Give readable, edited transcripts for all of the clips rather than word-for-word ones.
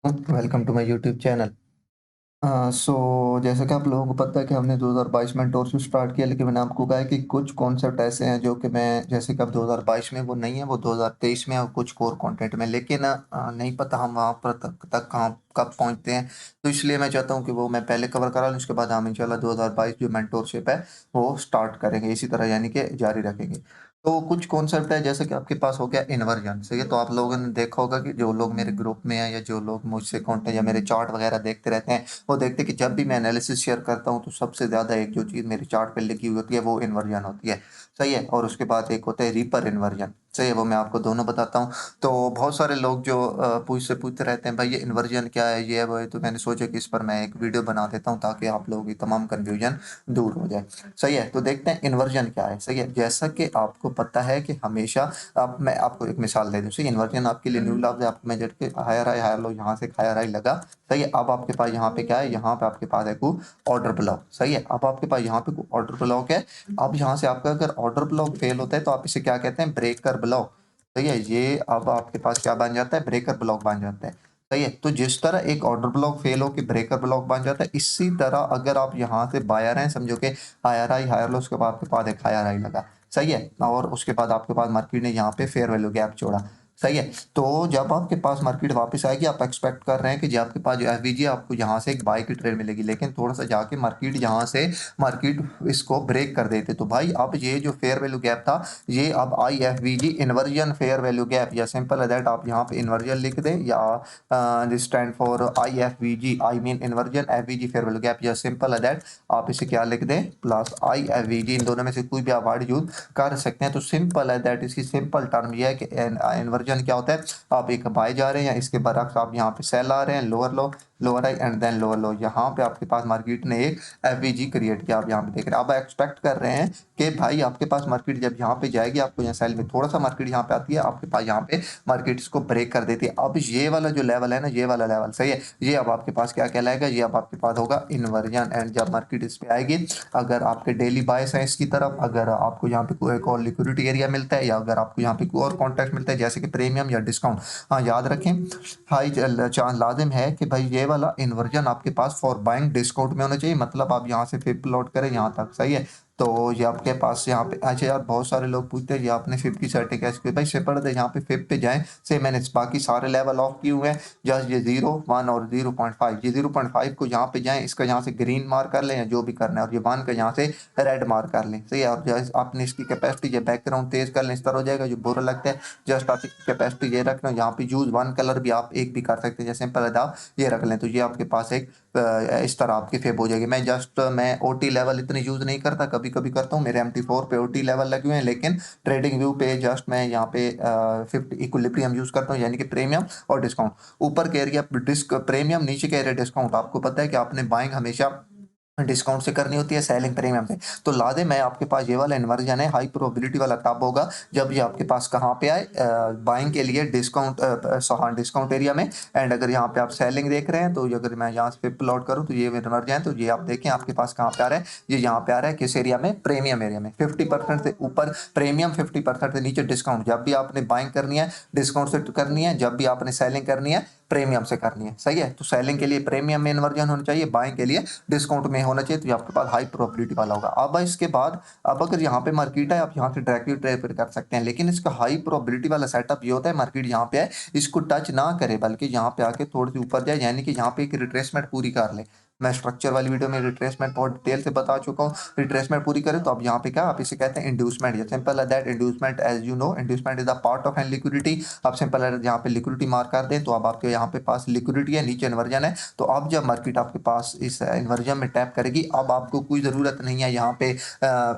Welcome to my YouTube channel. So जैसा कि आप लोगों को पता है कि हमने 2022 में टोर स्टार्ट किया, लेकिन मैंने आपको कहा है कि कुछ कॉन्सेप्ट ऐसे हैं जो कि मैं जैसे कि अब 2022 में वो नहीं है, वो 2023 में और कुछ कोर कंटेंट में, लेकिन नहीं पता हम वहाँ पर तक कहाँ कब पहुँचते हैं। तो इसलिए मैं चाहता हूँ कि वो मैं पहले कवर करा लूँ, उसके बाद हम इंशाल्लाह 2022 जो मेंटोरशिप है वो स्टार्ट करेंगे इसी तरह, यानी कि जारी रखेंगे। तो कुछ कॉन्सेप्ट है जैसे कि आपके पास हो गया इन्वर्जन, सही है। तो आप लोगों ने देखा होगा कि जो लोग मेरे ग्रुप में हैं या जो लोग मुझसे कॉन्टेंट या मेरे चार्ट वगैरह देखते रहते हैं, वो देखते हैं कि जब भी मैं एनालिसिस शेयर करता हूँ तो सबसे ज़्यादा एक जो चीज़ मेरे चार्ट पे लिखी हुई होती है वो इन्वर्जन होती है, सही है। और उसके बाद एक होता है रीपर इन्वर्जन, सही है, वो मैं आपको दोनों बताता हूँ। तो बहुत सारे लोग जो पूछते रहते हैं भाई ये इन्वर्जन क्या है, ये है वो है, तो मैंने सोचा कि इस पर मैं एक वीडियो बना देता हूँ ताकि आप लोगों की तमाम कन्फ्यूजन दूर हो जाए, सही है। तो देखते हैं इन्वर्जन क्या है, सही है। जैसा कि आपको पता है कि हमेशा अब मैं आपको एक मिसाल दे दूँ, सही। इन्वर्जन आपके लिए न्यू लफ्ज़ है, आपको मैं झटके हायर लो, यहाँ से एक हायर हाई लगा, सही है। अब आपके पास यहाँ पे क्या है, यहाँ पे आपके पास है को ऑर्डर ब्लॉक, सही है। अब आपके पास यहाँ पे को ऑर्डर ब्लॉक है। अब यहाँ से आपका अगर ऑर्डर ब्लॉक फेल होता है तो आप इसे क्या कहते हैं, ब्रेकर ब्लॉक, सही है। ये अब आपके पास क्या बन जाता है, ब्रेकर ब्लॉक बन जाता है, सही है। तो जिस तरह एक ऑर्डर ब्लॉक फेल हो के ब्रेकर ब्लॉक बन जाता है, इसी तरह अगर आप यहाँ से बायर हैं, समझो कि हायर हाई हायर लो, उसके बाद आपके पास एक हायर हाई लगा, सही है। और उसके बाद आपके पास मार्केट ने यहाँ पे फेयर वैल्यू गैप छोड़ा, सही है। तो जब आपके पास मार्केट वापस आएगी, आप एक्सपेक्ट कर रहे हैं कि जो आपके पास जो एफवीजी है आपको यहाँ से एक बाय की ट्रेड मिलेगी, लेकिन थोड़ा सा जाके मार्केट यहाँ से मार्केट इसको ब्रेक कर देते, तो भाई अब ये जो फेयर वैल्यू गैप था, ये अब I F V G inversion fair value gap, या सिंपल है दैट आप यहाँ पे इन्वर्जन लिख दें, या this stand for I F V G, I mean inversion, F V G fair value gap, या सिंपल है दैट आप इसे क्या लिख दें, plus I F V G, इन दोनों में से कोई भी आप वर्ड यूज कर सकते हैं। तो सिंपल है दैट इसकी सिंपल टर्म ये है कि इन्वर्जन क्या होता है, आप एक बाय जा रहे हैं, इसके बरक्स आप यहाँ पे सेल आ रहे हैं, lower low, lower high and then lower low, यहाँ पे आपके पास मार्केट ने एक एफवीजी क्रिएट किया, आप यहाँ पे देख रहे हैं। अब एक्सपेक्ट कर रहे हैं कि भाई आपके पास मार्केट जब यहाँ पे जाएगी, आपको यहाँ सेल में थोड़ा सा मार्केट यहाँ पे आती है, आपके पास यहाँ पे मार्केट इसको ब्रेक कर देती है। अब ये वाला जो लेवल है ना, ये वाला लेवल, सही है, ये अब आपके पास क्या कहलाएगा, ये अब आपके पास होगा इन्वर्जन। एंड जब मार्केट इस पे आएगी, अगर आपके डेली बायस है इसकी तरफ, अगर आपको यहाँ पे कोई एक और लिक्विडिटी एरिया मिलता है, या अगर आपको यहाँ पे कोई और कॉन्ट्रैक्ट मिलता है जैसे कि प्रीमियम या डिस्काउंट, हाँ याद रखें, हाई चांस लाजिम है कि भाई ये वाला इन्वर्जन आपके पास फॉर बाइंग डिस्काउंट में होना चाहिए, मतलब आप यहाँ से फिप लॉट करें यहाँ तक, सही है। तो ये आपके पास यहाँ पे अच्छा यार, बहुत सारे लोग पूछते हैं ये आपने फिप की सेटिंग कैसे की, भाई सिंपल है, यहाँ पे फिप पे जाएं, से मैंने बाकी सारे लेवल ऑफ किए हुए हैं, जस्ट ये 0 1 और 0.5, ये 0.5 को यहाँ पे जाएं, इसका यहाँ से ग्रीन मार्क कर लें या जो भी करना है, और ये 1 का यहाँ से रेड मार्क कर लें, सही है। और जैसे आपने इसकी कैपेसिटी या बैकग्राउंड तेज कर लें, इस तरह हो जाएगा जो बुरा लगता है। जस्ट आप इसकी कैपेसिटी ये रखना, यहाँ पे यूज 1 कलर भी आप एक भी कर सकते हैं, जैसे सिंपल है आप ये रख लें, तो ये आपके पास एक इस तरह आपकी फेब हो जाएगी। मैं ओटी लेवल इतने यूज नहीं करता, कभी कभी करता हूँ, मेरे MT4 पे ओटी लेवल लगे हुए हैं, लेकिन ट्रेडिंग व्यू पे जस्ट मैं यहाँ पे 50 इक्विलिब्रियम यूज करता हूँ, यानी कि प्रीमियम और डिस्काउंट। ऊपर के एरिया डिस्क प्रीमियम, नीचे के एरिया डिस्काउंट। आपको पता है कि आपने बाइंग हमेशा डिस्काउंट से करनी होती है, सेलिंग प्रीमियम से। तो लादे मैं आपके पास ये वाला इन्वर्जन है, हाई प्रोबेबिलिटी वाला तब होगा जब ये आपके पास कहाँ पे आए, बाइंग के लिए डिस्काउंट, हाँ डिस्काउंट एरिया में। एंड अगर यहाँ पे आप सेलिंग देख रहे हैं, तो अगर मैं यहाँ से प्लॉट करूँ तो ये इन्वर्जन है, तो ये आप देखें आपके पास कहाँ पे आ रहा है, ये यहाँ पे आ रहा है किस एरिया में, प्रीमियम एरिया में। 50% से ऊपर प्रीमियम, 50% से नीचे डिस्काउंट। जब भी आपने बाइंग करनी है डिस्काउंट से करनी है, जब भी आपने सेलिंग करनी है प्रीमियम से करनी है, सही है। तो सेलिंग के लिए प्रीमियम में इन्वर्जन होना चाहिए, बाइंग के लिए डिस्काउंट में होना चाहिए, तो ये आपके पास हाई प्रोबेबिलिटी वाला होगा। अब इसके बाद, अब अगर यहाँ पे मार्केट है, आप यहाँ से डायरेक्टली ट्रेड कर सकते हैं, लेकिन इसका हाई प्रोबेबिलिटी वाला सेटअप ये होता है, मार्केट यहाँ पे है इसको टच ना करे, बल्कि यहाँ पे आके थोड़ी सी ऊपर जाए, यानी कि यहाँ पे एक रिट्रेसमेंट पूरी कर ले। मैं स्ट्रक्चर वाली वीडियो में रिट्रेसमेंट बहुत डिटेल से बता चुका हूँ। रिट्रेसमेंट पूरी करें तो अब यहाँ पे क्या, आप इसे कहते हैं इंड्यूसमेंट, या सिंपल है that inducement, as you know inducement is a part of an liquidity. अब सिंपल है, यहाँ पे लिक्विडिटी मार्क कर दें, तो अब आपके यहाँ पे पास लिक्विडिटी है, नीचे इन्वर्जन है। तो अब जब मार्केट आपके पास इस इन्वर्जन में टैप करेगी, अब आपको कोई ज़रूरत नहीं है यहाँ पे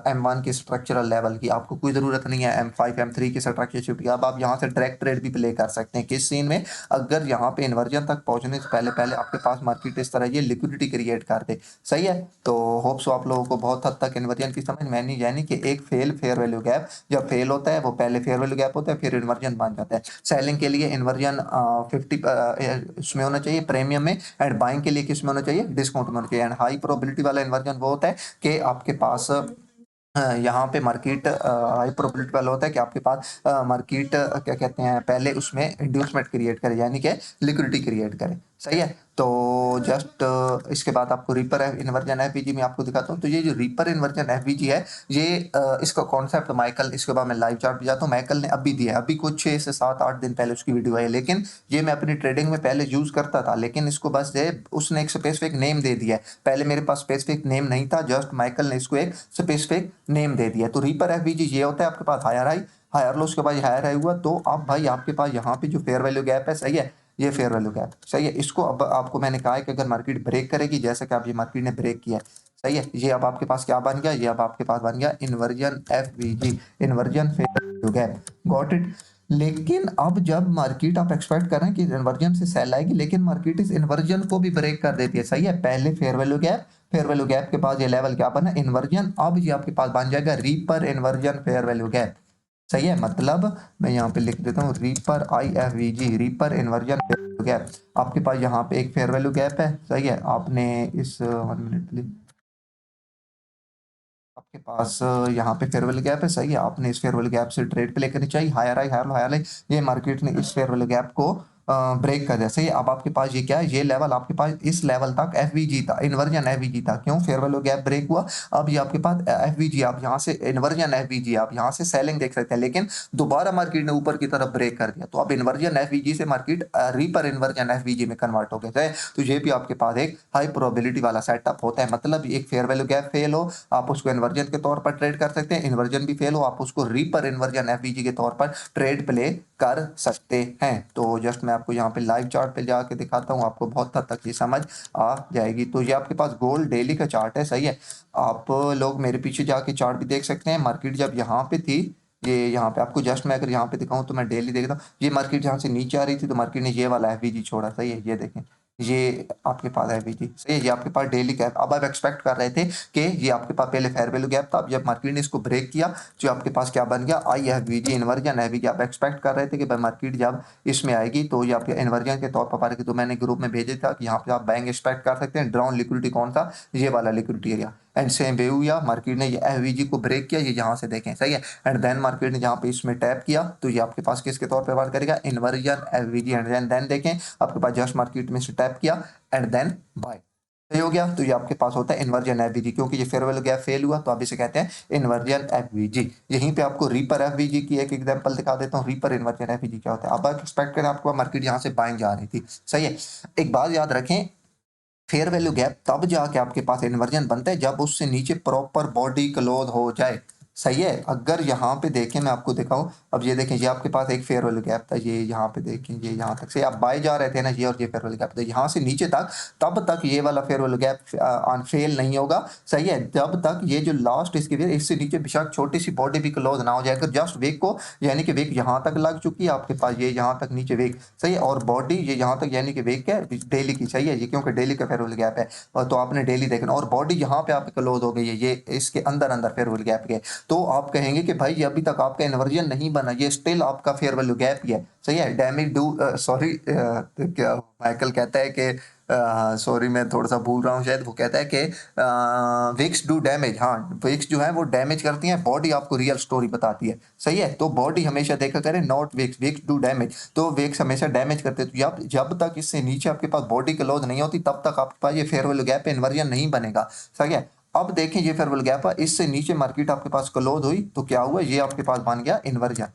M1 के स्ट्रक्चरल लेवल की, आपको कोई ज़रूरत नहीं है M5 M3 की स्ट्रक्चर शिफ्ट की। अब आप यहाँ से डायरेक्ट ट्रेड भी प्ले कर सकते हैं, किस सीन में, अगर यहाँ पे इन्वर्जन तक पहुँचने से पहले पहले आपके पास मार्केट इस तरह ये लिक्विडिटी क्रिएट कर दे, सही है। तो होप सो आप लोगों को बहुत हद तक इन्वर्जन की समझ में नहीं, यानी कि एक फेयर वैल्यू गैप जब फेल होता है, वो पहले फेयर वैल्यू गैप होता है, फिर इन्वर्जन बन जाता है। सेलिंग के लिए इन्वर्जन 50 उसमें होना चाहिए, प्रीमियम में। एंड बाइंग के लिए किस में होना चाहिए, डिस्काउंट में होना चाहिए। एंड हाई प्रोबेबिलिटी वाला इन्वर्जन वो होता है कि आपके पास यहाँ पे मार्केट हाई प्रोबेबिलिटी वाला होता है कि आपके पास मार्केट क्या कहते हैं, पहले उसमें इंड्यूसमेंट क्रिएट करे, यानी कि लिक्विडिटी क्रिएट करे। सही है। तो जस्ट इसके बाद आपको रीपर इन्वर्जन एफवीजी में आपको दिखाता हूँ। तो ये जो रीपर इन्वर्जन एफवीजी है, ये इसका कॉन्सेप्ट माइकल, इसके बाद मैं लाइव चार्ट पे जाता हूँ। माइकल ने अभी दिया है, अभी कुछ 6 से 7-8 दिन पहले उसकी वीडियो आई, लेकिन ये मैं अपनी ट्रेडिंग में पहले यूज करता था, लेकिन इसको बस ये उसने एक स्पेसिफिक नेम दे दिया है। पहले मेरे पास स्पेसिफिक नेम नहीं था, जस्ट माइकल ने इसको एक स्पेसिफिक नेम दे दिया। तो रीपर एफवीजी ये होता है आपके पास हायर हाई, हायर लो, उसके बाद हायर हाई हुआ तो अब भाई आपके पास यहाँ पे जो फेयर वैल्यू गैप है, सही है, ये फेयर वैल्यू गैप सही है। इसको अब आपको मैंने कहा है कि अगर मार्केट ब्रेक करेगी, जैसा कि आप ये मार्केट ने ब्रेक किया है, सही है, ये अब आपके पास क्या बन गया, ये अब आपके पास बन गया inversion FVG, inversion fair value gap. Got it. लेकिन अब जब मार्केट आप एक्सपेक्ट कर रहे हैं कि इन्वर्जन से सेल आएगी, लेकिन मार्केट इस इन्वर्जन को भी ब्रेक कर देती है, सही है। पहले fair value gap, fair value gap के बाद ये लेवल क्या बना, इन्वर्जन। अब ये आपके पास बन जाएगा reaper inversion fair value gap, सही है। मतलब मैं यहाँ पे लिख देता हूँ reaper IFVG, reaper inversion fair value gap. आपके पास यहाँ पे एक फेयर वैल्यू गैप है, सही है। आपने इस 1 मिनट प्लीज, आपके पास यहाँ पे फेयर वैल्यू गैप है, सही है। आपने इस फेयर वैल्यू गैप से ट्रेड पे लेकर चाहिए, higher high higher low higher low, ये मार्केट ने इस फेयर वैल्यू गैप को ब्रेक कर दिया, सही है। अब आपके पास ये क्या है, ये लेवल आपके पास इस लेवल तक एफवीजी था, इन्वर्जन एफवीजी था। क्यों, फेयर वैल्यू गैप ब्रेक हुआ। अब ये आपके पास एफवीजी, आप यहाँ से इन्वर्जन एफवीजी, आप यहाँ से सेलिंग देख सकते हैं, लेकिन दोबारा मार्केट ने ऊपर की तरफ ब्रेक कर दिया, तो अब इन्वर्जन एफवीजी से मार्केट रीपर इन्वर्जन एफवीजी में कन्वर्ट हो गया है। तो ये भी आपके पास एक हाई प्रोबेबिलिटी वाला सेटअप होता है। मतलब एक फेयर वैल्यू गैप फेल हो, आप उसको इन्वर्जन के तौर पर ट्रेड कर सकते हैं, इन्वर्जन भी फेल हो, आप उसको रीपर इन्वर्जन एफवीजी के तौर पर ट्रेड प्ले कर सकते हैं। तो जस्ट मैं आपको यहाँ पे लाइव चार्ट पे जाके दिखाता हूँ, आपको बहुत हद तक ये समझ आ जाएगी। तो ये आपके पास गोल्ड डेली का चार्ट है, सही है। आप लोग मेरे पीछे जाके चार्ट भी देख सकते हैं। मार्केट जब यहाँ पे थी, ये यहाँ पे आपको जस्ट मैं अगर यहाँ पे दिखाऊं तो मैं डेली देखता हूँ, ये मार्केट जहाँ से नीचे आ रही थी तो मार्केट ने ये वाला एफवीजी छोड़ा, सही है। ये देखें, ये आपके पास एफवीजी, सही है, ये आपके पास डेली गैप। अब आप एक्सपेक्ट कर रहे थे कि ये आपके पास पहले फेयर वैल्यू गैप था, अब जब मार्केट ने इसको ब्रेक किया, जो आपके पास क्या बन गया, IFVG, इन्वर्जन एफवीजी। आप एक्सपेक्ट कर रहे थे कि भाई मार्केट जब इसमें आएगी तो ये आपके इन्वर्जन के तौर पर पाएगी। तो मैंने ग्रुप में भेजा था कि यहाँ पे आप बैंक एक्सपेक्ट कर सकते हैं, ड्राउन लिक्विडिटी कौन सा, ये वाला liquidity area. And same way हुआ, मार्केट ने ये एफवीजी को ब्रेक किया, ये यहाँ से देखें, सही है। एंड देन मार्केट ने जहाँ पे इसमें टैप किया तो ये आपके पास किसके तौर पर बात करेगा, इन्वर्जन एफवीजी। एंड देन देखें आपके पास जस्ट मार्केट में से टैप किया एंड देन बाय, सही हो गया। तो ये आपके पास होता है इन्वर्जन एफवीजी, क्योंकि ये फेयर वैल्यू गैप फेल हुआ तो आप इसे कहते हैं इन्वर्जन एफवीजी। यहीं पे आपको रीपर एफवीजी की एक एग्जांपल दिखा देता हूँ, रीपर इन्वर्जन एफवीजी क्या होता है। अब आप एक्सपेक्ट करें आपको मार्केट यहाँ से बाइंग जा रही थी, सही है। एक बात याद रखें, फेयर वैल्यू गैप तब जाके आपके पास इन्वर्जन बनता है जब उससे नीचे प्रॉपर बॉडी क्लोज हो जाए, सही है। अगर यहाँ पे देखें, मैं आपको दिखाऊं, अब ये देखें, ये आपके पास एक फेयर वैल्यू गैप था, ये यहाँ पे देखें, ये यहाँ तक से आप बाय जा रहे थे ना, ये और ये फेयर वैल्यू गैप था, यहाँ से नीचे तक, तब तक ये वाला फेयर वैल्यू गैप फेल नहीं होगा, सही है। जब तक ये जो लास्ट इसके फिर इससे नीचे बेशक छोटी सी बॉडी भी क्लोज ना हो जाए, अगर जस्ट वेक को, यानी कि वेक यहाँ तक लग चुकी है आपके पास, ये यहाँ तक नीचे वेक, सही है, और बॉडी ये यहाँ तक, यानी कि वेक है डेली की, सही है, ये क्योंकि डेली का फेयर वैल्यू गैप है, और तो आपने डेली देखना, और बॉडी यहाँ पे आपके क्लोज हो गई है, ये इसके अंदर अंदर फेयर वैल्यू गैप के, तो आप कहेंगे कि भाई ये अभी तक आपका इन्वर्जन नहीं बना, ये स्टिल आपका फेयर वैल्यू गैप ही है, सही है। डैमेज डू, सॉरी, क्या माइकल कहता है कि, सॉरी मैं थोड़ा सा भूल रहा हूँ, शायद वो कहता है कि विक्स डू डैमेज, हाँ, विक्स जो है वो डैमेज करती हैं, बॉडी आपको रियल स्टोरी बताती है, सही है। तो बॉडी हमेशा देखा करें, not wicks, wicks do damage, तो विक्स हमेशा डैमेज करते हैं। तो जब जब तक इससे नीचे आपके पास बॉडी क्लोज नहीं होती, तब तक आपके पास ये फेयर वैल्यू गैप इन्वर्जन नहीं बनेगा, सही है। अब देखें, ये फेयर वैल्यू गैप है, इससे नीचे मार्केट आपके पास क्लोज हुई तो क्या हुआ, ये आपके पास बन गया इन्वर्जन,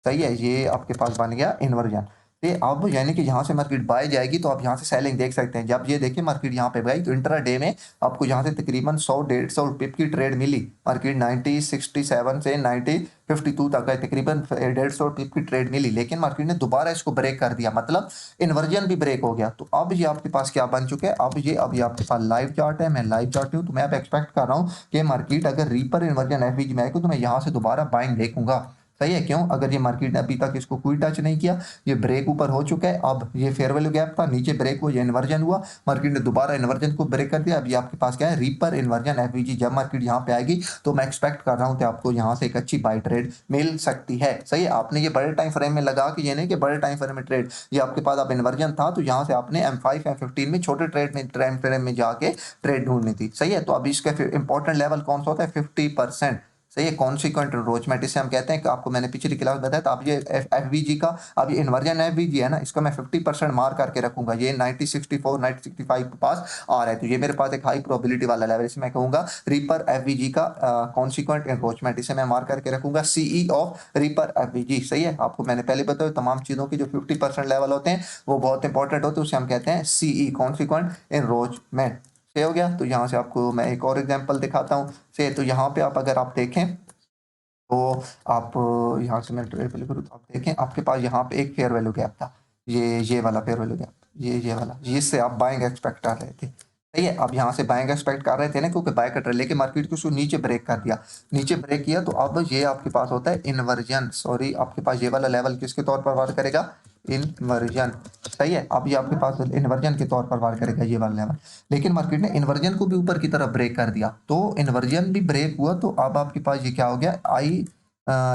सही है, ये आपके पास बन गया इन्वर्जन। ये अब यानी कि यहाँ से मार्केट बाय जाएगी तो आप यहाँ से सेलिंग देख सकते हैं। जब ये देखिए मार्केट यहाँ पे गई तो इंट्रा डे में आपको यहाँ से तकरीबन 100-150 पिप की ट्रेड मिली। मार्केट 90-67 से 90-52 तक है, तकरीबन 150 पिप की ट्रेड मिली, लेकिन मार्केट ने दोबारा इसको ब्रेक कर दिया, मतलब इन्वर्जन भी ब्रेक हो गया। तो अब ये आपके पास क्या बन चुके हैं, अब ये आपके पास लाइव चार्ट है, मैं लाइव चार्ट हूँ, तो मैं अब एक्सपेक्ट कर रहा हूँ कि मार्केट अगर रीपर इन्वर्जन एफवीजी में आएगी तो मैं यहाँ से दोबारा बाइंग देखूंगा, सही है। क्यों, अगर ये मार्केट ने अभी तक इसको कोई टच नहीं किया, ये ब्रेक ऊपर हो चुका है, अब ये फेयर वैल्यू गैप था, नीचे ब्रेक हुआ, ये इन्वर्जन हुआ, मार्केट ने दोबारा इन्वर्जन को ब्रेक कर दिया। अब ये आपके पास क्या है, रीपर इन्वर्जन एफवीजी। जब मार्केट यहाँ पे आएगी तो मैं एक्सपेक्ट कर रहा हूँ कि आपको यहाँ से एक अच्छी बाई ट्रेड मिल सकती है, सही है। आपने ये बड़े टाइम फ्रेम में लगा के, ये नहीं कि बड़े टाइम फ्रेम में ट्रेड, ये आपके पास अब इन्वर्जन था तो यहाँ से आपने M5 M15 में छोटे ट्रेड में टाइम फ्रेम में जाके ट्रेड ढूंढनी थी, सही है। तो अब इसका इंपॉर्टेंट लेवल कौन सा होता है, 50%, सही है, कॉन्सिक्वेंट एनरोचमेंट इसे हम कहते हैं कि आपको मैंने पिछली क्लास में बताया था। अब ये एफवीजी का, अब ये इन्वर्जन एफवीजी है ना, इसका मैं 50% मार्क करके रखूंगा। ये 9064 9065 के पास आ रहा है, तो ये मेरे पास एक हाई प्रोबेबिलिटी वाला लेवल, इसे मैं कहूंगा रीपर एफवीजी का कॉन्सिक्वेंट एनरोचमेंट, इसे मैं मार्क करके रखूंगा सीई ऑफ रीपर एफवीजी। सही है, आपको मैंने पहले बताया तमाम चीजों के जो 50% लेवल होते हैं वो बहुत इंपॉर्टेंट होते हैं, उसे हम कहते हैं सीई कॉन्सिक्वेंट एनरोचमेंट। से हो गया। तो यहाँ से आपको मैं एक और एग्जांपल दिखाता हूँ। से तो यहाँ पे आप अगर आप देखें तो आप यहाँ से मैं ट्रेड प्ले करूँ तो आप देखें आपके पास यहाँ पे एक फेयर वैल्यू गैप था, ये वाला फेयर वैल्यू गैप, ये वाला, जिससे आप बाइंग एक्सपेक्ट कर रहे थे। सही है, अब यहाँ से बाइंग एक्सपेक्ट कर रहे थे ना, क्योंकि बाय कट रहे, लेकिन मार्केट को उसको नीचे ब्रेक कर दिया, नीचे ब्रेक किया, तो अब ये आपके पास होता है इन्वर्जन, सॉरी आपके पास ये वाला लेवल किसके तौर पर वार करेगा, इन्वर्जन। सही है, अब ये आपके पास इन्वर्जन के तौर पर वार करेगा ये वाला लेवल। लेकिन मार्केट ने इन्वर्जन को भी ऊपर की तरफ ब्रेक कर दिया, तो इन्वर्जन भी ब्रेक हुआ, तो अब आपके पास ये क्या हो गया,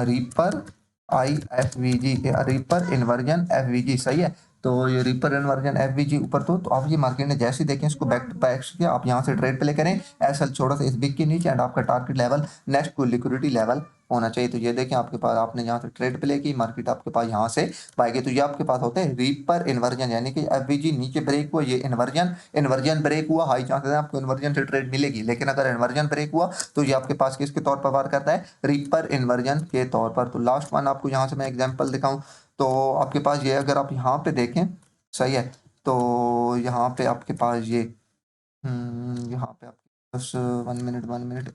रीपर आई एफ वी जी, रीपर इन्वर्जन एफ वी जी। सही है, तो ये रीपर इन्वर्जन एफ वी जी ऊपर, तो अब ये मार्केट ने जैसे ही देखें इसको बैक टू बैक किया, आप यहाँ से ट्रेड प्ले करें एसएल छोटा सा इस बिग के नीचे, एंड आपका टारगेट लेवल नेक्स्ट कोई लिक्विडिटी लेवल होना चाहिए। तो ये देखें आपके पास, आपने यहाँ से ट्रेड प्ले की, मार्केट आपके पास यहाँ से बाय की, तो ये आपके पास होता है रीपर इन्वर्जन, यानी कि एफवीजी नीचे ब्रेक हुआ, ये इन्वर्जन ब्रेक हुआ, हाई चांसेस है आपको इन्वर्जन से ट्रेड मिलेगी। लेकिन अगर इन्वर्जन ब्रेक हुआ तो ये आपके पास किसके तौर पर वार करता है, रीपर इन्वर्जन के तौर पर। तो लास्ट वन आपको यहाँ से मैं एग्जाम्पल दिखाऊं, तो आपके पास ये अगर आप यहाँ पे देखें, सही है, तो यहाँ पे आपके पास ये यहाँ पे आपके पास 1 मिनट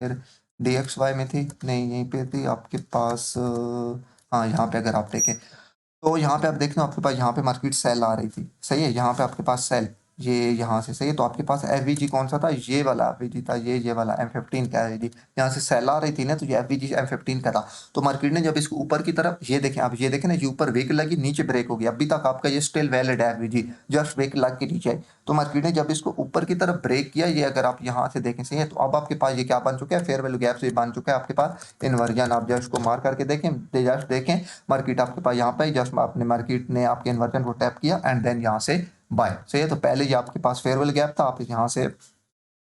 फिर डी एक्स वाई में थी, नहीं यहीं पे थी आपके पास हाँ यहाँ पे अगर आप देखें, तो यहाँ पे आप देख लो आपके पास यहाँ पे मार्केट सेल आ रही थी। सही है, यहाँ पे आपके पास सेल, ये यहाँ से, सही है, तो आपके पास एफवीजी कौन सा था, ये वाला एफवीजी था, ये वाला M15 का एफवीजी, यहाँ से सेल आ रही थी ना, तो ये एफवीजी M15 का था। तो मार्केट ने जब इसको ऊपर की तरफ, ये देखें आप, ये देखें ना, ये ऊपर वेक लगी, नीचे ब्रेक हो गया, अभी तक आपका ये स्टिल वैलिड है एफवीजी, जस्ट वेक लग के नीचे आई। तो मार्केट ने जब इसको ऊपर की तरफ ब्रेक किया, ये अगर आप यहाँ से देखें, सही है, तो अब आपके पास ये क्या बन चुका है, फेयर वैल्यू गैप से बन चुका है आपके पास इन्वर्जन। आप जस्ट को मार करके देखें, जस्ट देखें मार्केट आपके पास यहाँ पे जस्ट आपने, मार्केट ने आपके इन्वर्जन को टैप किया एंड देन यहाँ से बाय। सही है, तो पहले ये आपके पास फेयरवेल गैप था, आप यहाँ से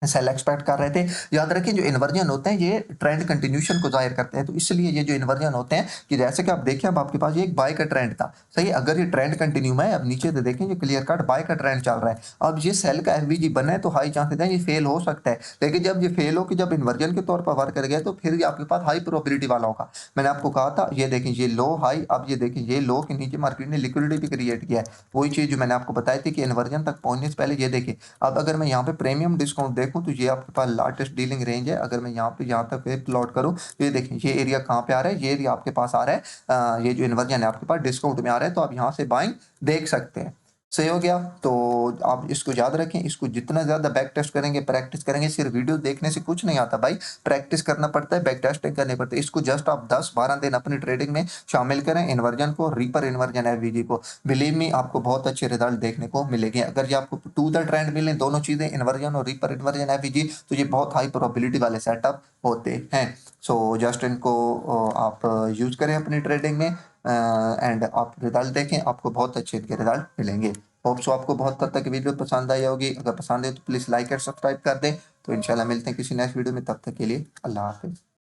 सेल एक्सपेक्ट कर रहे थे। याद रखिए जो इन्वर्जन होते हैं ये ट्रेंड कंटिन्यूशन को जाहिर करते हैं, तो इसलिए ये जो इन्वर्जन होते हैं कि जैसे कि आप देखें, अब आपके पास ये एक बाय का ट्रेंड था। सही है, अगर ये ट्रेंड कंटिन्यू है, अब नीचे से देखें ये क्लियर कट बाय का ट्रेंड चल रहा है, अब ये सेल का एफवीजी बना है, तो हाई चांसेस है ये फेल हो सकता है। लेकिन जब ये फेल हो कि जब इन्वर्जन के तौर पर वर्क कर गया, तो फिर ये आपके पास हाई प्रोबेबिलिटी वाला होगा। मैंने आपको कहा था, ये देखें ये लो हाई, अब ये देखें ये लो के नीचे मार्केट ने लिक्विडिटी भी क्रिएट किया है। वही चीज जो मैंने आपको बताई थी कि इन्वर्जन तक पहुंचने से पहले, ये देखें अब अगर मैं यहाँ पे प्रीमियम डिस्काउंट देखूं, तो ये आपके पास लार्जेस्ट डीलिंग रेंज है। अगर मैं यहाँ तक प्लॉट करूँ, तो ये देखें ये एरिया कहाँ पे आ रहा है, ये एरिया आपके पास आ रहा है, ये जो इन्वर्जन है आपके पास डिस्काउंट में आ रहा है, तो आप यहाँ से बाइंग देख सकते हैं। सही हो गया, तो आप इसको याद रखें, इसको जितना ज़्यादा बैक टेस्ट करेंगे, प्रैक्टिस करेंगे, सिर्फ वीडियो देखने से कुछ नहीं आता भाई, प्रैक्टिस करना पड़ता है, बैक टेस्टिंग करनी पड़ती है। इसको जस्ट आप 10-12 दिन अपनी ट्रेडिंग में शामिल करें, इन्वर्जन को, रीपर इन्वर्जन एफवीजी को, बिलीव मी आपको बहुत अच्छे रिजल्ट देखने को मिलेंगे। अगर ये आपको टू द ट्रेंड मिले, दोनों चीज़ें इन्वर्जन और रीपर इन्वर्जन एफवीजी, तो ये बहुत हाई प्रोबेबिलिटी वाले सेटअप होते हैं। सो जस्ट इनको आप यूज करें अपनी ट्रेडिंग में, एंड आप रिजल्ट देखें, आपको बहुत अच्छे इनके रिजल्ट मिलेंगे। होप सो आपको बहुत हद तक वीडियो पसंद आई होगी। अगर पसंद है तो प्लीज़ लाइक और सब्सक्राइब कर दें। तो इंशाल्लाह मिलते हैं किसी नेक्स्ट वीडियो में, तब तक के लिए अल्लाह हाफिज़।